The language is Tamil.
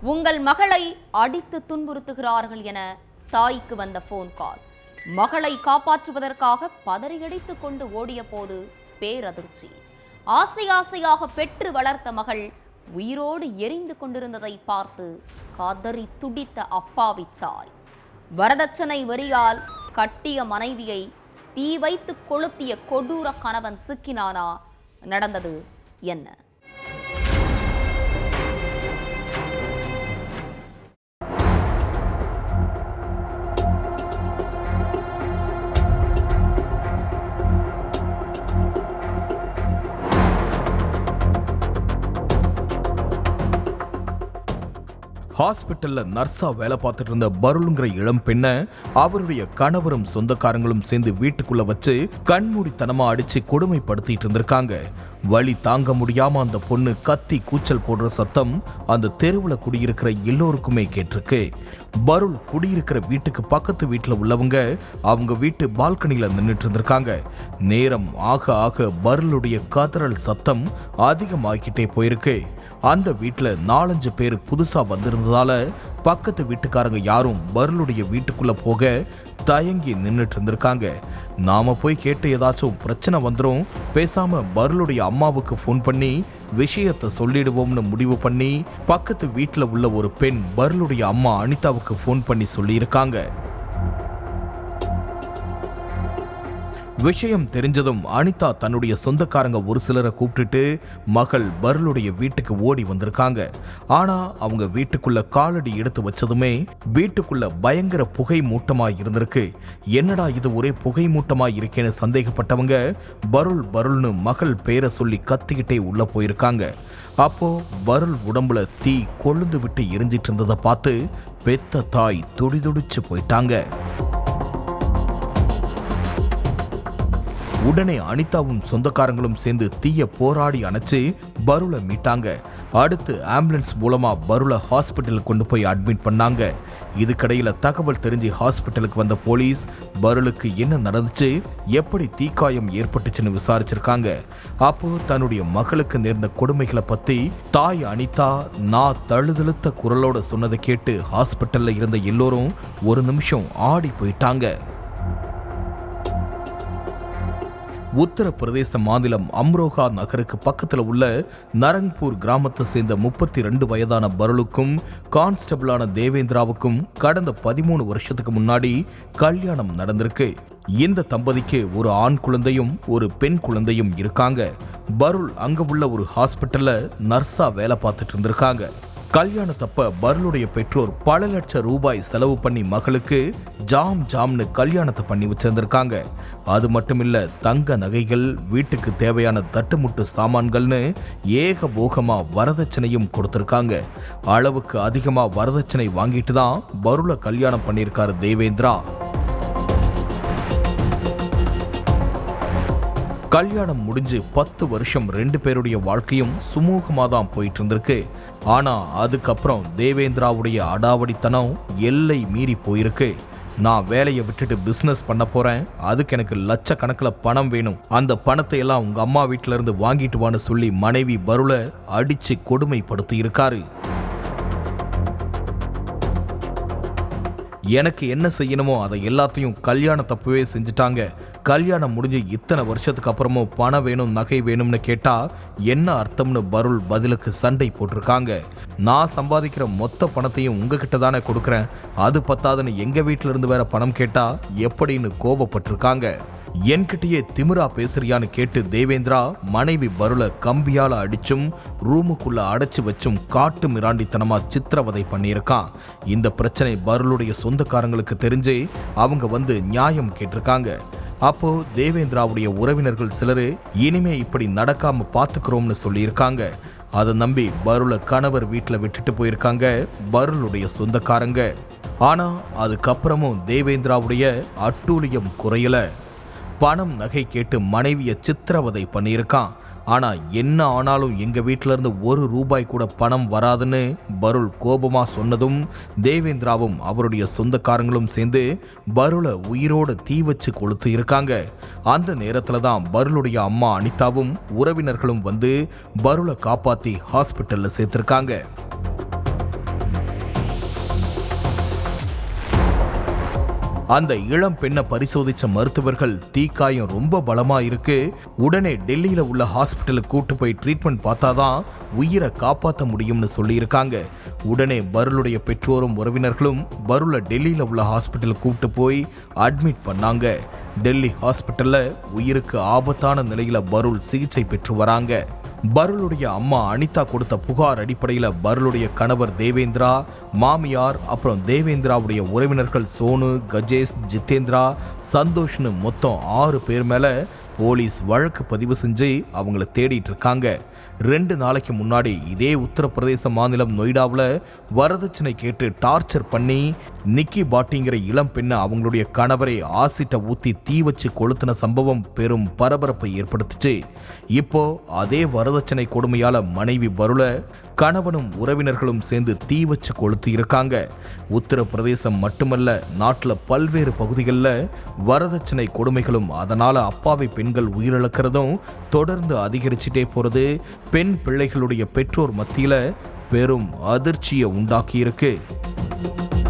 உங்கள் மகளை அடித்து துன்புறுத்துகிறார்கள் என தாய்க்கு வந்த போன் கால். மகளை காப்பாற்றுவதற்காக பதறியடித்துக் கொண்டு ஓடிய போது பேரதிர்ச்சி. ஆசையாக பெற்று வளர்த்த மகள் உயிரோடு எரிந்து கொண்டிருந்ததை பார்த்து கதறி துடித்த அப்பாவி தாய். வரதட்சணை வெறியால் கட்டிய மனைவியை தீ வைத்து கொளுத்திய கொடூர கணவன் சிக்கினானா? நடந்தது என்ன? ஹாஸ்பிட்டல்ல நர்ஸா வேலை பார்த்துட்டு இருந்த பருளுங்கிற இளம் பெண்ணை அவருடைய கணவரும் சொந்தக்காரங்களும் சேர்ந்து வீட்டுக்குள்ள வச்சு கண்மூடித்தனமா அடிச்சு கொடுமைப்படுத்திட்டு இருந்திருக்காங்க. வலி தாங்க முடியாம அந்த பொண்ணு கத்தி கூச்சல் போடுற சத்தம் அந்த தெருவுல குடியிருக்கிற எல்லோருக்குமே கேட்டிருக்கு. பருள் குடியிருக்கிற வீட்டுக்கு பக்கத்து வீட்டுல உள்ளவங்க அவங்க வீட்டு பால்கனில நின்றுட்டு இருந்திருக்காங்க. நேரம் ஆக ஆக பருளுடைய கதறல் சத்தம் அதிகமாகிட்டே போயிருக்கு. அந்த வீட்டுல 4-5 பேர் புதுசா வந்திருந்ததால பக்கத்து வீட்டுக்காரங்க யாரும் பருளுடைய வீட்டுக்குள்ள போக தயங்கி நின்றுட்டு இருந்திருக்காங்க. நாம போய் கேட்டு ஏதாச்சும் பிரச்சனை வந்துடும், பேசாம பருளுடைய அம்மாவுக்கு ஃபோன் பண்ணி விஷயத்தை சொல்லிடுவோம்னு முடிவு பண்ணி பக்கத்து வீட்டுல உள்ள ஒரு பெண் பருளுடைய அம்மா அனிதாவுக்கு ஃபோன் பண்ணி சொல்லியிருக்காங்க. விஷயம் தெரிஞ்சதும் அனிதா தன்னுடைய சொந்தக்காரங்க ஒரு சிலரை கூப்பிட்டுட்டு மகள் பருளுடைய வீட்டுக்கு ஓடி வந்திருக்காங்க. ஆனா அவங்க வீட்டுக்குள்ள காலடி எடுத்து வச்சதுமே வீட்டுக்குள்ள பயங்கர புகை மூட்டமா இருந்திருக்கு. என்னடா இது ஒரே புகை மூட்டமா இருக்கேன்னு சந்தேகப்பட்டவங்க பருள்னு மகள் பேரை சொல்லி கத்திக்கிட்டே உள்ள போயிருக்காங்க. அப்போ பருள் உடம்புல தீ கொழுந்து விட்டு எரிஞ்சிட்டு இருந்ததை பார்த்து பெத்த தாய் துடிதுடிச்சு போயிட்டாங்க. உடனே அனிதாவும் சொந்தக்காரங்களும் சேர்ந்து தீய போராடி அணைச்சு பருளை மீட்டாங்க. அடுத்து ஆம்புலன்ஸ் மூலமா பருளை ஹாஸ்பிட்டலுக்கு கொண்டு போய் அட்மிட் பண்ணாங்க. இதுக்கடையில தகவல் தெரிஞ்சு ஹாஸ்பிட்டலுக்கு வந்த போலீஸ் பருளுக்கு என்ன நடந்துச்சு, எப்படி தீக்காயம் ஏற்பட்டுச்சுன்னு விசாரிச்சிருக்காங்க. அப்போ தன்னுடைய மகளுக்கு நேர்ந்த கொடுமைகளை பத்தி தாய் அனிதா நான் தழுதழுத்த குரலோட சொன்னதை கேட்டு ஹாஸ்பிட்டல்ல இருந்த எல்லோரும் ஒரு நிமிஷம் ஆடி போயிட்டாங்க. உத்தரப்பிரதேச மாநிலம் அம்ரோஹா நகருக்கு பக்கத்தில் உள்ள நரங்பூர் கிராமத்தை சேர்ந்த 32 வயதான பருளுக்கும் கான்ஸ்டபிளான தேவேந்திராவுக்கும் கடந்த 13 வருஷத்துக்கு முன்னாடி கல்யாணம் நடந்திருக்கு. இந்த தம்பதிக்கு ஒரு ஆண் குழந்தையும் ஒரு பெண் குழந்தையும் இருக்காங்க. பருள் அங்க உள்ள ஒரு ஹாஸ்பிட்டல்ல நர்ஸா வேலை பார்த்துட்டு இருந்திருக்காங்க. கல்யாணத்தப்ப பருளுடைய பெற்றோர் பல லட்சம் ரூபாய் செலவு பண்ணி மகளுக்கு ஜாம்னு கல்யாணத்தை பண்ணி வச்சிருந்திருக்காங்க. அது மட்டுமில்ல, தங்க நகைகள், வீட்டுக்கு தேவையான தட்டுமுட்டு சாமான்கள்னு ஏகபோகமா வரதட்சணையும் கொடுத்திருக்காங்க. அளவுக்கு அதிகமா வரதட்சணை வாங்கிட்டு தான் பருளை கல்யாணம் பண்ணியிருக்காரு தேவேந்திரா. கல்யாணம் முடிஞ்சு 10 வருஷம் 2 பேருடைய வாழ்க்கையும் சுமூகமாக தான் போயிட்டு இருந்திருக்கு. ஆனா அதுக்கப்புறம் தேவேந்திராவுடைய அடாவடித்தனம் எல்லை மீறி போயிருக்கு. நான் வேலையை விட்டுட்டு பிசினஸ் பண்ண போறேன், அதுக்கு எனக்கு லட்சக்கணக்கில் பணம் வேணும், அந்த பணத்தை எல்லாம் உங்க அம்மா வீட்டில இருந்து வாங்கிட்டு வான்னு சொல்லி மனைவி பருளை அடிச்சு கொடுமைப்படுத்தி இருக்காரு. எனக்கு என்ன செய்யணுமோ அதை எல்லாத்தையும் கல்யாணம் தப்பவே செஞ்சுட்டாங்க. கல்யாணம் முடிஞ்சு இத்தனை வருஷத்துக்கு அப்புறமும் பணம் வேணும், நகை வேணும்னு கேட்டா என்ன அர்த்தம்னு பருள் பதிலுக்கு சண்டை போட்டிருக்காங்க. நான் சம்பாதிக்கிற மொத்த பணத்தையும் உங்ககிட்ட தானே கொடுக்குறேன், அது பத்தாதுன்னு எங்க வீட்டில இருந்து வேற பணம் கேட்டா எப்படின்னு கோபப்பட்டிருக்காங்க. என்கிட்டயே திமிரா பேசுறியான்னு கேட்டு தேவேந்திரா மனைவி பருளை கம்பியால அடிச்சும் ரூமுக்குள்ள அடைச்சு வச்சும் காட்டு மிராண்டித்தனமா சித்திரவதை பண்ணியிருக்கான். இந்த பிரச்சனை பருளுடைய சொந்தக்காரங்களுக்கு தெரிஞ்சு அவங்க வந்து நியாயம் கேட்டிருக்காங்க. அப்போ தேவேந்திராவுடைய உறவினர்கள் சிலரு இனிமே இப்படி நடக்காம பாத்துக்கிறோம்னு சொல்லியிருக்காங்க. அதை நம்பி பருளை கணவர் வீட்டில் விட்டுட்டு போயிருக்காங்க பருளுடைய சொந்தக்காரங்க. ஆனா அதுக்கப்புறமும் தேவேந்திராவுடைய அட்டூழியம் குறையல. பணம் நகை கேட்டு மனைவியை சித்திரவதை பண்ணியிருக்கான். ஆனா என்ன ஆனாலும் எங்க வீட்டில இருந்து 1 ரூபாய் கூட பணம் வராதுன்னு பருள் கோபமா சொன்னதும் தேவேந்திராவும் அவருடைய சொந்தக்காரங்களும் சேர்ந்து பருளை உயிரோட தீ வச்சு கொளுத்து இருக்காங்க. அந்த நேரத்துல தான் பருளுடைய அம்மா அனிதாவும் உறவினர்களும் வந்து பருளை காப்பாத்தி ஹாஸ்பிட்டல்ல சேர்த்திருக்காங்க. அந்த இளம் பெண்ணை பரிசோதிச்ச மருத்துவர்கள் தீக்காயம் ரொம்ப பலமா இருக்கு, உடனே டெல்லியில உள்ள ஹாஸ்பிட்டலுக்கு கூட்டு போய் ட்ரீட்மெண்ட் பார்த்தாதான் உயிரை காப்பாற்ற முடியும்னு சொல்லியிருக்காங்க. உடனே பருளுடைய பெற்றோரும் உறவினர்களும் பருளை டெல்லியில உள்ள ஹாஸ்பிட்டலுக்கு கூட்டு போய் அட்மிட் பண்ணாங்க. டெல்லி ஹாஸ்பிட்டல்ல உயிருக்கு ஆபத்தான நிலையில பருள் சிகிச்சை பெற்று வராங்க. பருளுடைய அம்மா அனிதா கொடுத்த புகார் அடிப்படையில் பருளுடைய கணவர் தேவேந்திரா, மாமியார், அப்புறம் தேவேந்திராவுடைய உறவினர்கள் சோனு, கஜேஷ், ஜிதேந்திரா, சந்தோஷ்னு மொத்தம் 6 பேர் மேல போலீஸ் வழக்கு பதிவு செஞ்சு அவங்கள தேடிட்டு இருக்காங்க. 2 நாளைக்கு முன்னாடி இதே உத்தரப்பிரதேச மாநிலம் நொய்டாவில் வரதட்சணை கேட்டு டார்ச்சர் பண்ணி நிக்கி பாட்டிங்கிற இளம் பெண்ணை அவங்களுடைய கணவரை ஆசிட்டை ஊற்றி தீ வச்சு கொளுத்தின சம்பவம் பெரும் பரபரப்பை ஏற்படுத்துச்சு. இப்போ அதே வரதட்சணை கொடுமையால மனைவி பருள கணவனும் உறவினர்களும் சேர்ந்து தீ வச்சு கொளுத்து இருக்காங்க. உத்தரப்பிரதேசம் மட்டுமல்ல, நாட்டில் பல்வேறு பகுதிகளில் வரதட்சணை கொடுமைகளும் அதனால அப்பாவி பெண்கள் உயிரிழக்கிறதும் தொடர்ந்து அதிகரிச்சுட்டே போறது பெண் பிள்ளைகளுடைய பெற்றோர் மத்தியில பெரும் அதிர்ச்சியை உண்டாக்கியிருக்கு.